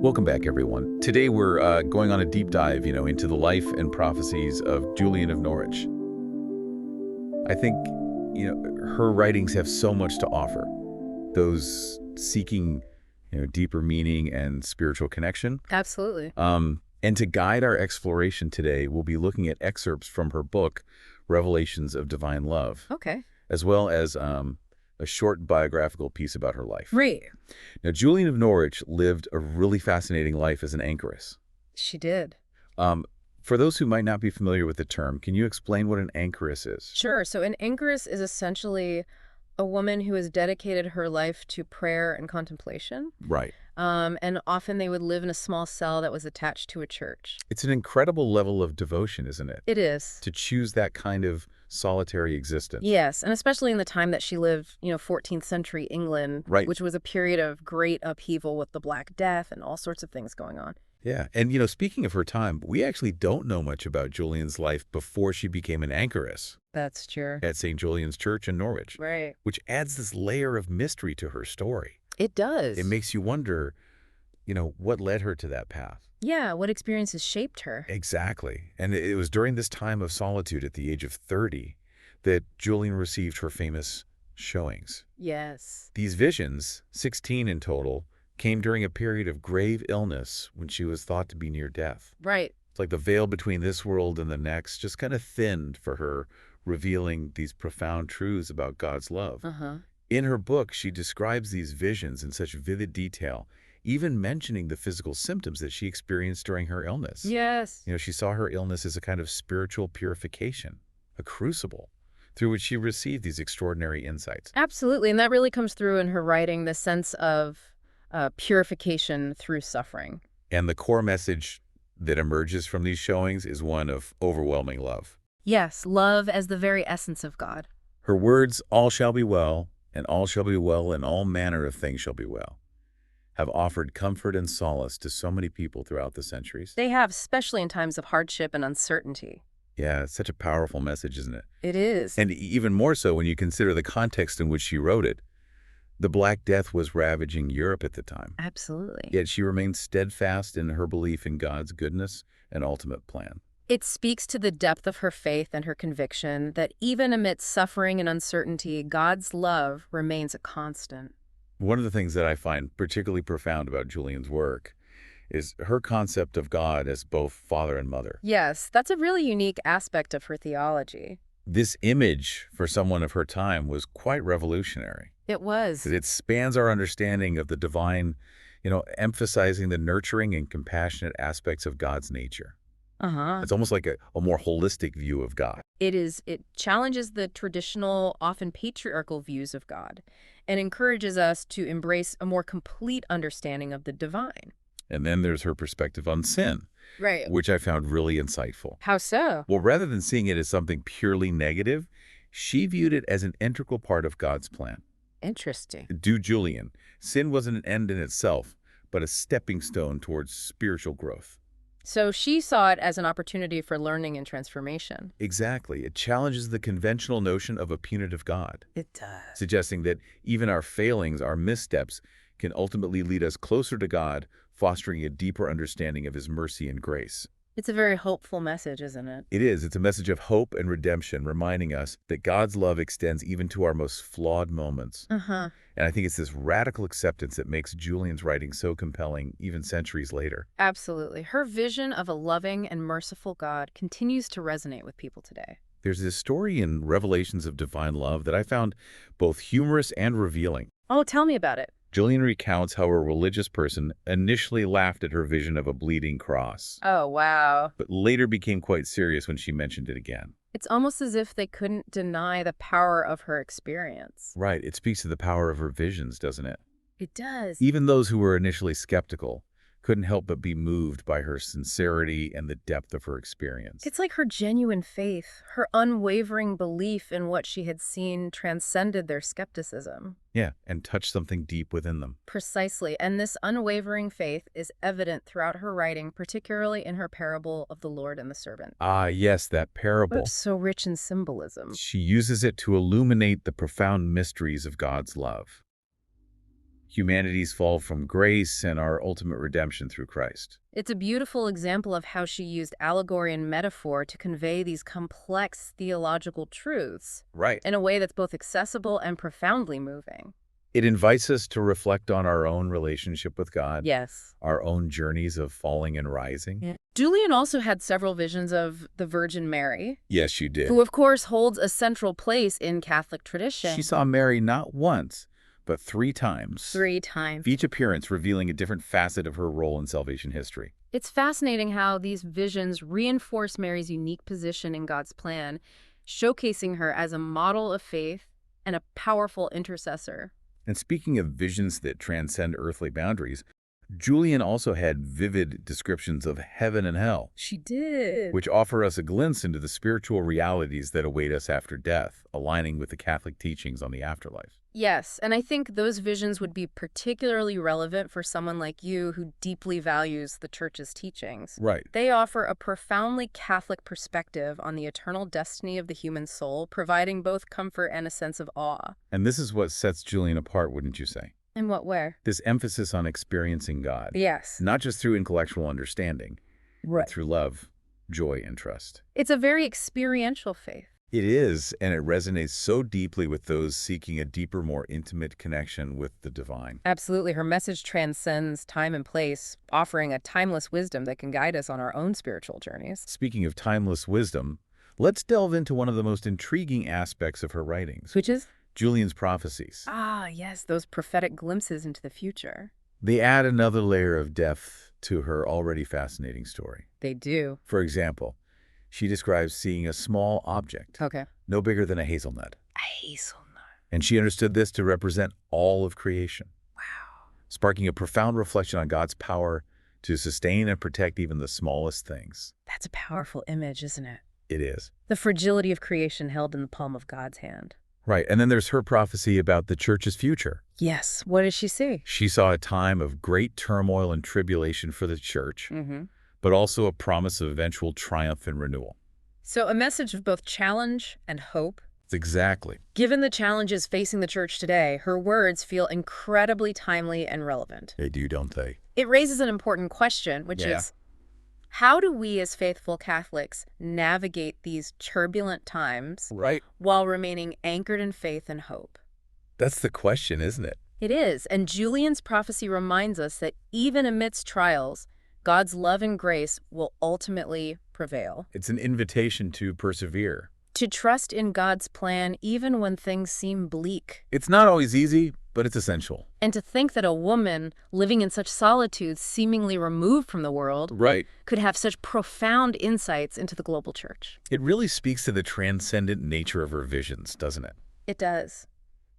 Welcome back, everyone. Today we're going on a deep dive, into the life and prophecies of Julian of Norwich. I think, her writings have so much to offer. Those seeking, deeper meaning and spiritual connection. Absolutely. And to guide our exploration today, we'll be looking at excerpts from her book, Revelations of Divine Love. Okay. As well as a short biographical piece about her life. Right. Now, Julian of Norwich lived a really fascinating life as an anchoress. She did. For those who might not be familiar with the term, can you explain what an anchoress is? Sure. So an anchoress is essentially a woman who has dedicated her life to prayer and contemplation. Right. And often they would live in a small cell that was attached to a church. It's an incredible level of devotion, isn't it? It is. To choose that kind of solitary existence. Yes, and especially in the time that she lived, 14th century England, Right. which was a period of great upheaval with the Black Death and all sorts of things going on. Yeah. And, speaking of her time, we actually don't know much about Julian's life before she became an anchoress That's true. at St. Julian's Church in Norwich, Right. which adds this layer of mystery to her story. It does. It makes you wonder, what led her to that path. Yeah, what experiences shaped her? Exactly. And it was during this time of solitude at the age of 30 that Julian received her famous showings. Yes. These visions, 16 in total, came during a period of grave illness when she was thought to be near death. Right. It's like the veil between this world and the next just kind of thinned for her, revealing these profound truths about God's love. Uh-huh. In her book, she describes these visions in such vivid detail, even mentioning the physical symptoms that she experienced during her illness. Yes. She saw her illness as a kind of spiritual purification, a crucible, through which she received these extraordinary insights. Absolutely. And that really comes through in her writing, the sense of purification through suffering. And the core message that emerges from these showings is one of overwhelming love. Yes, love as the very essence of God. Her words, "All shall be well, and all shall be well, and all manner of things shall be well," have offered comfort and solace to so many people throughout the centuries. They have, especially in times of hardship and uncertainty. Yeah, it's such a powerful message, isn't it? It is. And even more so when you consider the context in which she wrote it. The Black Death was ravaging Europe at the time. Absolutely. Yet she remained steadfast in her belief in God's goodness and ultimate plan. It speaks to the depth of her faith and her conviction that even amidst suffering and uncertainty, God's love remains a constant. One of the things that I find particularly profound about Julian's work is her concept of God as both father and mother. Yes, that's a really unique aspect of her theology. This image for someone of her time was quite revolutionary. It was. It spans our understanding of the divine, emphasizing the nurturing and compassionate aspects of God's nature. Uh-huh. It's almost like a more holistic view of God. It is. It challenges the traditional, often patriarchal views of God and encourages us to embrace a more complete understanding of the divine. And then there's her perspective on sin, Right. which I found really insightful. How so? Well, rather than seeing it as something purely negative, she viewed it as an integral part of God's plan. Interesting. To Julian, sin wasn't an end in itself, but a stepping stone towards spiritual growth. So she saw it as an opportunity for learning and transformation. Exactly. It challenges the conventional notion of a punitive God, It does. suggesting that even our failings, our missteps, can ultimately lead us closer to God, fostering a deeper understanding of his mercy and grace. It's a very hopeful message, isn't it? It is. It's a message of hope and redemption, reminding us that God's love extends even to our most flawed moments. Uh-huh. And I think it's this radical acceptance that makes Julian's writing so compelling even centuries later. Absolutely. Her vision of a loving and merciful God continues to resonate with people today. There's this story in Revelations of Divine Love that I found both humorous and revealing. Oh, tell me about it. Julian recounts how a religious person initially laughed at her vision of a bleeding cross, Oh, wow. but later became quite serious when she mentioned it again. It's almost as if they couldn't deny the power of her experience. Right, it speaks to the power of her visions, doesn't it? It does. Even those who were initially skeptical couldn't help but be moved by her sincerity and the depth of her experience. It's like her genuine faith, her unwavering belief in what she had seen transcended their skepticism. Yeah, and touched something deep within them. Precisely. And this unwavering faith is evident throughout her writing, particularly in her parable of the Lord and the servant. Ah, yes, that parable. It's so rich in symbolism. She uses it to illuminate the profound mysteries of God's love. humanity's fall from grace and our ultimate redemption through Christ. It's a beautiful example of how she used allegory and metaphor to convey these complex theological truths Right. in a way that's both accessible and profoundly moving. It invites us to reflect on our own relationship with God, Yes. our own journeys of falling and rising. Yeah. Julian also had several visions of the Virgin Mary, Yes, you did. who of course holds a central place in Catholic tradition. She saw Mary not once, but 3 times. 3 times. Each appearance revealing a different facet of her role in salvation history. It's fascinating how these visions reinforce Mary's unique position in God's plan, showcasing her as a model of faith and a powerful intercessor. And speaking of visions that transcend earthly boundaries, Julian also had vivid descriptions of heaven and hell, She did. which offer us a glimpse into the spiritual realities that await us after death, aligning with the Catholic teachings on the afterlife. Yes, and I think those visions would be particularly relevant for someone like you who deeply values the Church's teachings. Right. They offer a profoundly Catholic perspective on the eternal destiny of the human soul, providing both comfort and a sense of awe. And this is what sets Julian apart, wouldn't you say? In what way? This emphasis on experiencing God, Yes. not just through intellectual understanding, Right. but through love, joy, and trust. It's a very experiential faith. It is, and it resonates so deeply with those seeking a deeper, more intimate connection with the divine. Absolutely. Her message transcends time and place, offering a timeless wisdom that can guide us on our own spiritual journeys. Speaking of timeless wisdom, let's delve into one of the most intriguing aspects of her writings, Which is? Julian's prophecies. Ah, yes, those prophetic glimpses into the future. They add another layer of depth to her already fascinating story. They do. For example, she describes seeing a small object, Okay. no bigger than a hazelnut, A hazelnut. and she understood this to represent all of creation, Wow. sparking a profound reflection on God's power to sustain and protect even the smallest things. That's a powerful image, isn't it? It is. The fragility of creation held in the palm of God's hand. Right, and then there's her prophecy about the Church's future. Yes. What did she see? She saw a time of great turmoil and tribulation for the Church, Mm-hmm. but also a promise of eventual triumph and renewal. So a message of both challenge and hope. Exactly. Given the challenges facing the Church today, her words feel incredibly timely and relevant. They do, don't they? It raises an important question, which Yeah. is, how do we as faithful Catholics navigate these turbulent times Right. while remaining anchored in faith and hope? That's the question, isn't it? It is, and Julian's prophecy reminds us that even amidst trials, God's love and grace will ultimately prevail. It's an invitation to persevere. To trust in God's plan even when things seem bleak. It's not always easy, but it's essential. And to think that a woman living in such solitude, seemingly removed from the world, Right. could have such profound insights into the global Church. It really speaks to the transcendent nature of her visions, doesn't it? It does.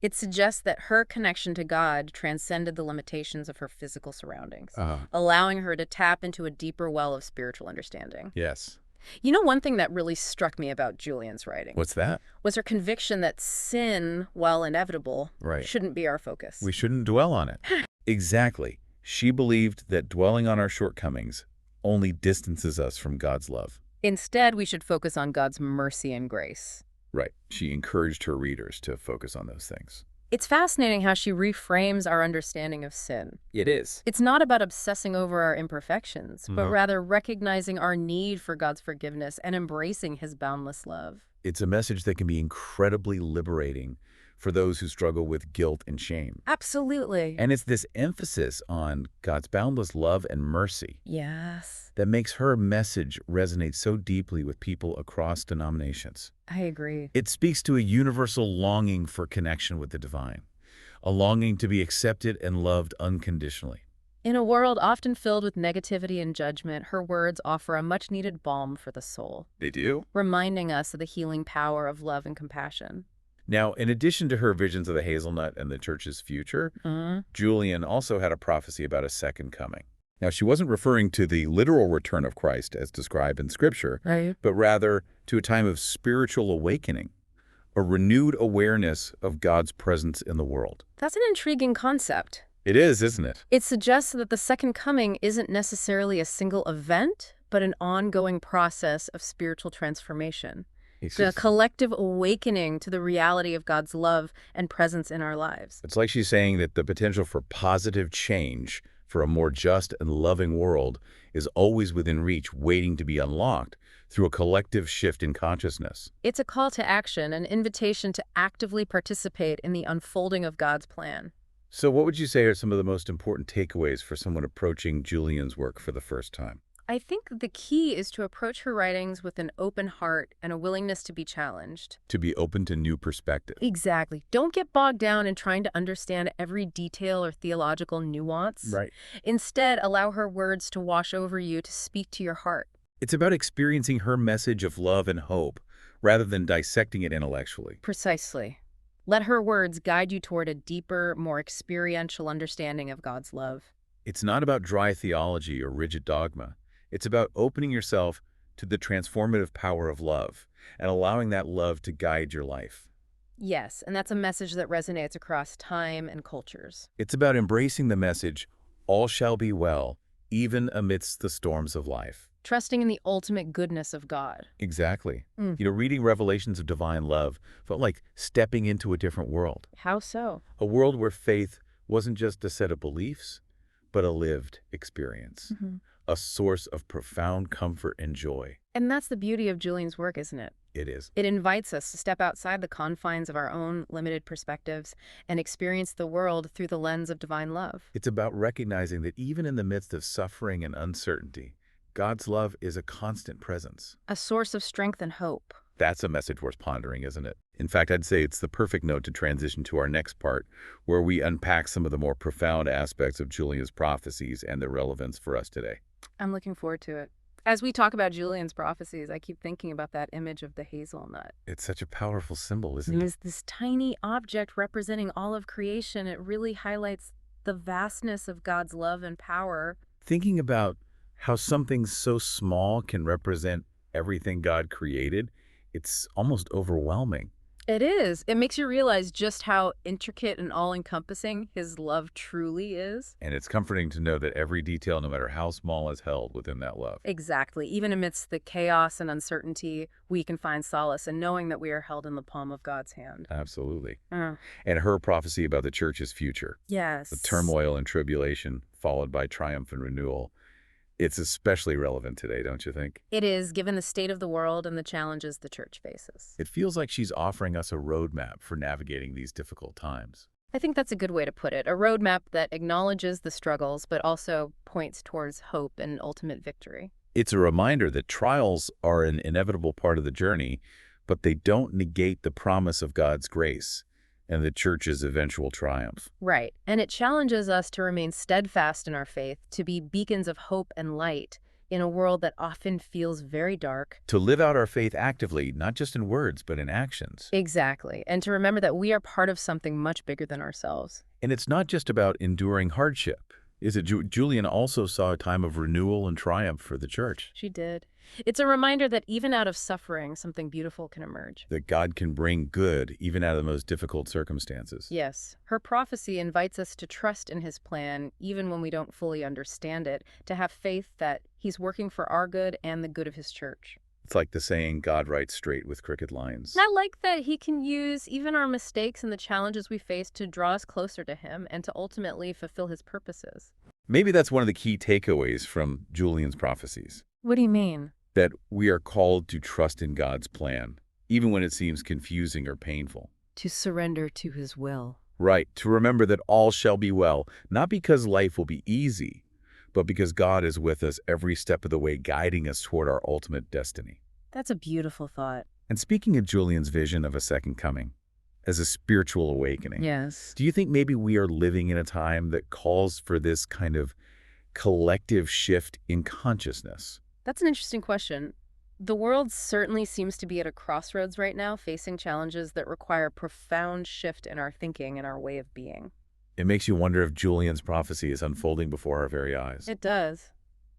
It suggests that her connection to God transcended the limitations of her physical surroundings, allowing her to tap into a deeper well of spiritual understanding. Yes. You know, one thing that really struck me about Julian's writing What's that? was her conviction that sin, while inevitable, Right. shouldn't be our focus. We shouldn't dwell on it. Exactly. She believed that dwelling on our shortcomings only distances us from God's love. Instead, we should focus on God's mercy and grace. Right. She encouraged her readers to focus on those things. It's fascinating how she reframes our understanding of sin. It is. It's not about obsessing over our imperfections, but Mhm. rather recognizing our need for God's forgiveness and embracing his boundless love. It's a message that can be incredibly liberating for those who struggle with guilt and shame. Absolutely. And it's this emphasis on God's boundless love and mercy Yes, that makes her message resonate so deeply with people across denominations. I agree. It speaks to a universal longing for connection with the divine, a longing to be accepted and loved unconditionally. In a world often filled with negativity and judgment, her words offer a much-needed balm for the soul, They do? reminding us of the healing power of love and compassion. Now, in addition to her visions of the hazelnut and the Church's future, Julian also had a prophecy about a second coming. Now, she wasn't referring to the literal return of Christ as described in Scripture, Right. but rather to a time of spiritual awakening, a renewed awareness of God's presence in the world. That's an intriguing concept. It is, isn't it? It suggests that the second coming isn't necessarily a single event, but an ongoing process of spiritual transformation. It's The just, collective awakening to the reality of God's love and presence in our lives. it's like she's saying that the potential for positive change for a more just and loving world is always within reach, waiting to be unlocked through a collective shift in consciousness. It's a call to action, an invitation to actively participate in the unfolding of God's plan. So what would you say are some of the most important takeaways for someone approaching Julian's work for the first time? I think the key is to approach her writings with an open heart and a willingness to be challenged. To be open to new perspective. Exactly. Don't get bogged down in trying to understand every detail or theological nuance. Right. Instead, allow her words to wash over you, to speak to your heart. It's about experiencing her message of love and hope rather than dissecting it intellectually. Precisely. Let her words guide you toward a deeper, more experiential understanding of God's love. It's not about dry theology or rigid dogma. It's about opening yourself to the transformative power of love and allowing that love to guide your life. Yes, and that's a message that resonates across time and cultures. It's about embracing the message, all shall be well, even amidst the storms of life. Trusting in the ultimate goodness of God. Exactly. Mm. Reading revelations of divine love felt like stepping into a different world. How so? A world where faith wasn't just a set of beliefs, but a lived experience. A source of profound comfort and joy. And that's the beauty of Julian's work, isn't it? It is. It invites us to step outside the confines of our own limited perspectives and experience the world through the lens of divine love. It's about recognizing that even in the midst of suffering and uncertainty, God's love is a constant presence. A source of strength and hope. That's a message worth pondering, isn't it? In fact, I'd say it's the perfect note to transition to our next part, where we unpack some of the more profound aspects of Julian's prophecies and their relevance for us today. I'm looking forward to it. As we talk about Julian's prophecies, I keep thinking about that image of the hazelnut. It's such a powerful symbol, isn't it? There's this tiny object representing all of creation. It really highlights the vastness of God's love and power. Thinking about how something so small can represent everything God created, it's almost overwhelming. It is. It makes you realize just how intricate and all-encompassing his love truly is. And it's comforting to know that every detail, no matter how small, is held within that love. Exactly. Even amidst the chaos and uncertainty, we can find solace in knowing that we are held in the palm of God's hand. Absolutely. Uh, And her prophecy about the church's future, yes. the turmoil and tribulation, followed by triumph and renewal, it's especially relevant today, don't you think? It is, given the state of the world and the challenges the church faces. It feels like she's offering us a roadmap for navigating these difficult times. I think that's a good way to put it. A roadmap that acknowledges the struggles, but also points towards hope and ultimate victory. It's a reminder that trials are an inevitable part of the journey, but they don't negate the promise of God's grace and the church's eventual triumph. Right. And it challenges us to remain steadfast in our faith, to be beacons of hope and light in a world that often feels very dark. To live out our faith actively, not just in words, but in actions. Exactly. And to remember that we are part of something much bigger than ourselves. And it's not just about enduring hardship, is it? Julian also saw a time of renewal and triumph for the church. She did. It's a reminder that even out of suffering, something beautiful can emerge. That God can bring good even out of the most difficult circumstances. Yes. Her prophecy invites us to trust in his plan, even when we don't fully understand it, to have faith that he's working for our good and the good of his church. It's like the saying, God writes straight with crooked lines. I like that he can use even our mistakes and the challenges we face to draw us closer to him and to ultimately fulfill his purposes. Maybe that's one of the key takeaways from Julian's prophecies. What do you mean? That we are called to trust in God's plan, even when it seems confusing or painful. To surrender to his will. Right, to remember that all shall be well, not because life will be easy, but because God is with us every step of the way, guiding us toward our ultimate destiny. That's a beautiful thought. And speaking of Julian's vision of a second coming, as a spiritual awakening, Yes. do you think maybe we are living in a time that calls for this kind of collective shift in consciousness? That's an interesting question. The world certainly seems to be at a crossroads right now, facing challenges that require a profound shift in our thinking and our way of being. It makes you wonder if Julian's prophecy is unfolding before our very eyes. It does.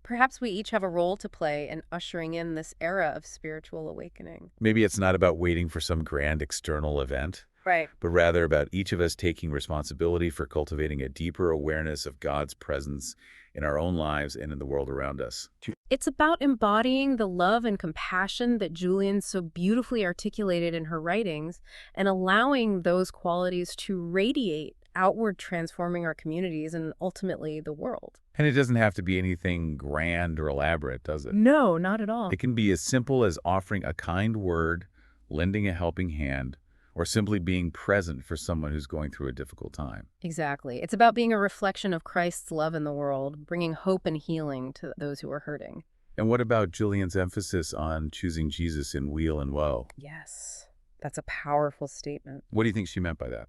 Perhaps we each have a role to play in ushering in this era of spiritual awakening. Maybe it's not about waiting for some grand external event, Right. but rather about each of us taking responsibility for cultivating a deeper awareness of God's presence in our own lives and in the world around us. It's about embodying the love and compassion that Julian so beautifully articulated in her writings and allowing those qualities to radiate outward, transforming our communities and ultimately the world. And it doesn't have to be anything grand or elaborate, does it? No, not at all. It can be as simple as offering a kind word, lending a helping hand, or simply being present for someone who's going through a difficult time. Exactly. It's about being a reflection of Christ's love in the world, bringing hope and healing to those who are hurting. And what about Julian's emphasis on choosing Jesus in weal and woe? Yes, that's a powerful statement. What do you think she meant by that?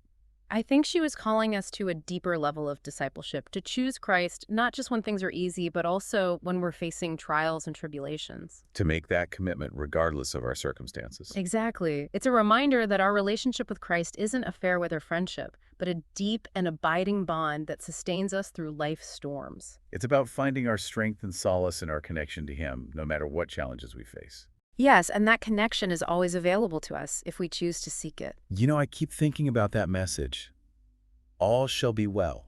I think she was calling us to a deeper level of discipleship, to choose Christ, not just when things are easy, but also when we're facing trials and tribulations. To make that commitment regardless of our circumstances. Exactly. It's a reminder that our relationship with Christ isn't a fair weather friendship, but a deep and abiding bond that sustains us through life's storms. It's about finding our strength and solace in our connection to Him, no matter what challenges we face. Yes, and that connection is always available to us if we choose to seek it. You know, I keep thinking about that message. All shall be well.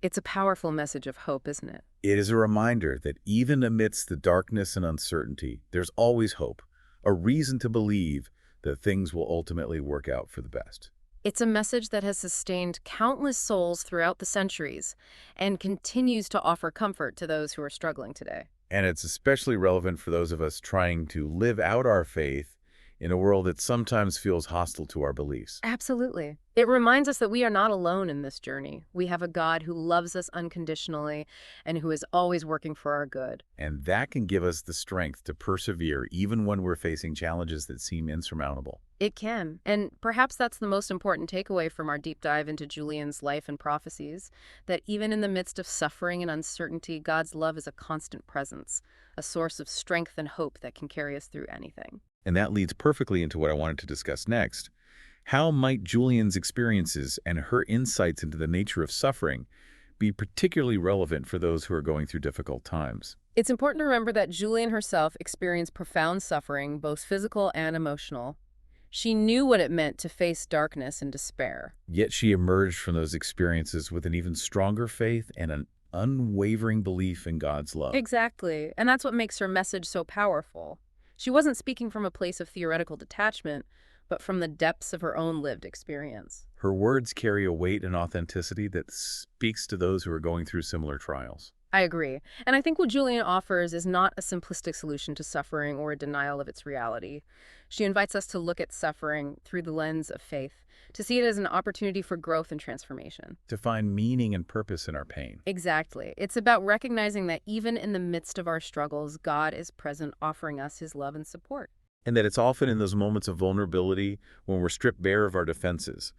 It's a powerful message of hope, isn't it? It is a reminder that even amidst the darkness and uncertainty, there's always hope, a reason to believe that things will ultimately work out for the best. It's a message that has sustained countless souls throughout the centuries and continues to offer comfort to those who are struggling today. And it's especially relevant for those of us trying to live out our faith in a world that sometimes feels hostile to our beliefs. Absolutely. It reminds us that we are not alone in this journey. We have a God who loves us unconditionally and who is always working for our good. And that can give us the strength to persevere even when we're facing challenges that seem insurmountable. It can. And perhaps that's the most important takeaway from our deep dive into Julian's life and prophecies, that even in the midst of suffering and uncertainty, God's love is a constant presence, a source of strength and hope that can carry us through anything. And that leads perfectly into what I wanted to discuss next. How might Julian's experiences and her insights into the nature of suffering be particularly relevant for those who are going through difficult times? It's important to remember that Julian herself experienced profound suffering, both physical and emotional. She knew what it meant to face darkness and despair. Yet she emerged from those experiences with an even stronger faith and an unwavering belief in God's love. Exactly. And that's what makes her message so powerful. She wasn't speaking from a place of theoretical detachment, but from the depths of her own lived experience. Her words carry a weight and authenticity that speaks to those who are going through similar trials. I agree. And I think what Julian offers is not a simplistic solution to suffering or a denial of its reality. She invites us to look at suffering through the lens of faith, to see it as an opportunity for growth and transformation. To find meaning and purpose in our pain. Exactly. It's about recognizing that even in the midst of our struggles, God is present, offering us his love and support. And that it's often in those moments of vulnerability, when we're stripped bare of our defenses,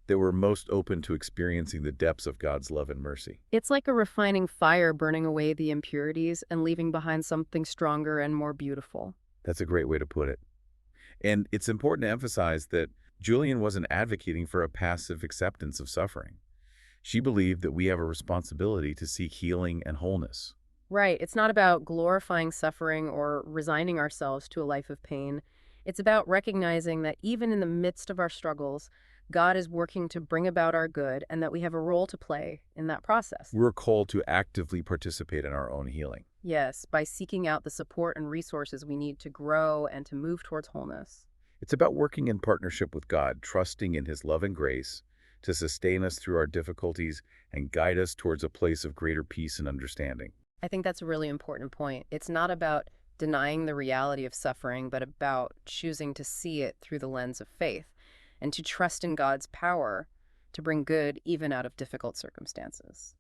that we're most open to experiencing the depths of God's love and mercy. It's like a refining fire burning away the impurities and leaving behind something stronger and more beautiful. That's a great way to put it. And it's important to emphasize that Julian wasn't advocating for a passive acceptance of suffering. She believed that we have a responsibility to seek healing and wholeness. Right. It's not about glorifying suffering or resigning ourselves to a life of pain. It's about recognizing that even in the midst of our struggles, God is working to bring about our good and that we have a role to play in that process. We're called to actively participate in our own healing. Yes, by seeking out the support and resources we need to grow and to move towards wholeness. It's about working in partnership with God, trusting in his love and grace to sustain us through our difficulties and guide us towards a place of greater peace and understanding. I think that's a really important point. It's not about denying the reality of suffering, but about choosing to see it through the lens of faith and to trust in God's power to bring good even out of difficult circumstances.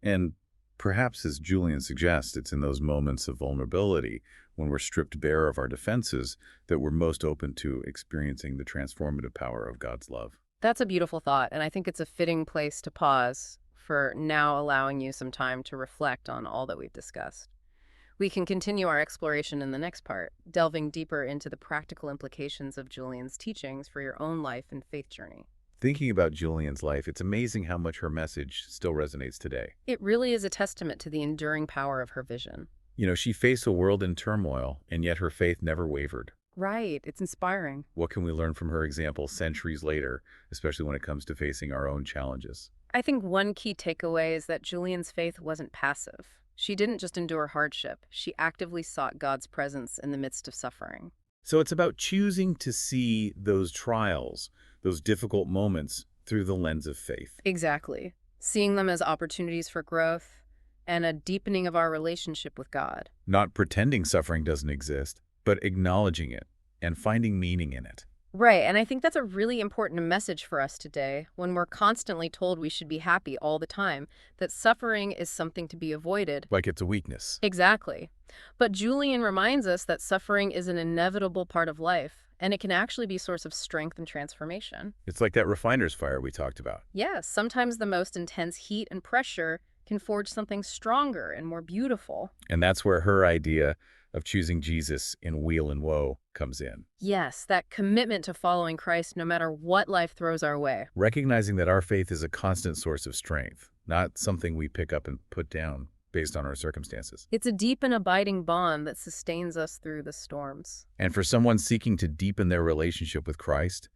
And perhaps, as Julian suggests, it's in those moments of vulnerability, when we're stripped bare of our defenses, that we're most open to experiencing the transformative power of God's love. That's a beautiful thought, and I think it's a fitting place to pause for now, allowing you some time to reflect on all that we've discussed. We can continue our exploration in the next part, delving deeper into the practical implications of Julian's teachings for your own life and faith journey. Thinking about Julian's life, it's amazing how much her message still resonates today. It really is a testament to the enduring power of her vision. You know, she faced a world in turmoil, and yet her faith never wavered. Right. It's inspiring. What can we learn from her example centuries later, especially when it comes to facing our own challenges? I think one key takeaway is that Julian's faith wasn't passive. She didn't just endure hardship, she actively sought God's presence in the midst of suffering. So it's about choosing to see those trials, those difficult moments, through the lens of faith. Exactly. Seeing them as opportunities for growth and a deepening of our relationship with God. Not pretending suffering doesn't exist, but acknowledging it and finding meaning in it. Right, and I think that's a really important message for us today when we're constantly told we should be happy all the time, that suffering is something to be avoided. Like it's a weakness. Exactly. But Julian reminds us that suffering is an inevitable part of life, and it can actually be a source of strength and transformation. It's like that refiner's fire we talked about. Yes, sometimes the most intense heat and pressure can forge something stronger and more beautiful. And that's where her idea of choosing Jesus in weal and woe comes in. Yes, that commitment to following Christ no matter what life throws our way. Recognizing that our faith is a constant source of strength, not something we pick up and put down based on our circumstances. It's a deep and abiding bond that sustains us through the storms. And for someone seeking to deepen their relationship with Christ,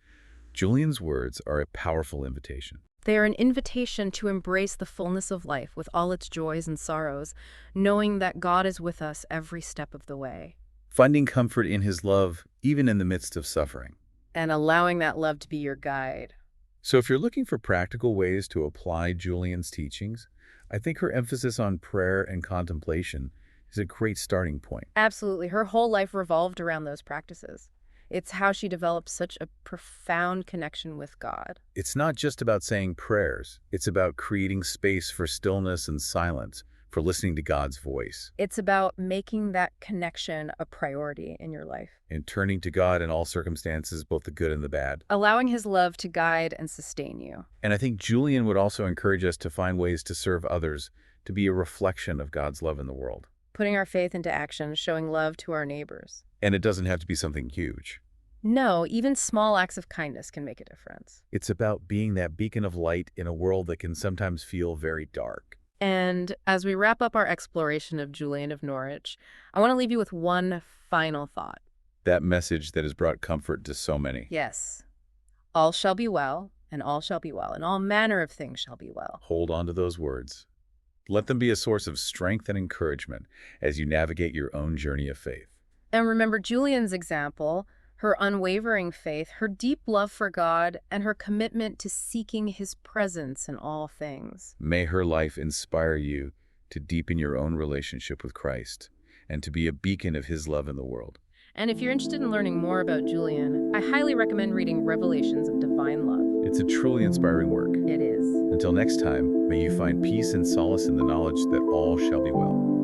Julian's words are a powerful invitation. They are an invitation to embrace the fullness of life with all its joys and sorrows, knowing that God is with us every step of the way. Finding comfort in his love, even in the midst of suffering. And allowing that love to be your guide. So if you're looking for practical ways to apply Julian's teachings, I think her emphasis on prayer and contemplation is a great starting point. Absolutely. Her whole life revolved around those practices. It's how she developed such a profound connection with God. It's not just about saying prayers. It's about creating space for stillness and silence, for listening to God's voice. It's about making that connection a priority in your life. And turning to God in all circumstances, both the good and the bad. Allowing his love to guide and sustain you. And I think Julian would also encourage us to find ways to serve others, to be a reflection of God's love in the world. Putting our faith into action, showing love to our neighbors. And it doesn't have to be something huge. No, even small acts of kindness can make a difference. It's about being that beacon of light in a world that can sometimes feel very dark. And as we wrap up our exploration of Julian of Norwich, I want to leave you with one final thought. That message that has brought comfort to so many. Yes. All shall be well, and all shall be well, and all manner of things shall be well. Hold on to those words. Let them be a source of strength and encouragement as you navigate your own journey of faith. And remember Julian's example, her unwavering faith, her deep love for God, and her commitment to seeking his presence in all things. May her life inspire you to deepen your own relationship with Christ and to be a beacon of his love in the world. And if you're interested in learning more about Julian, I highly recommend reading Revelations of Divine Love. It's a truly inspiring work. It is. Until next time, may you find peace and solace in the knowledge that all shall be well.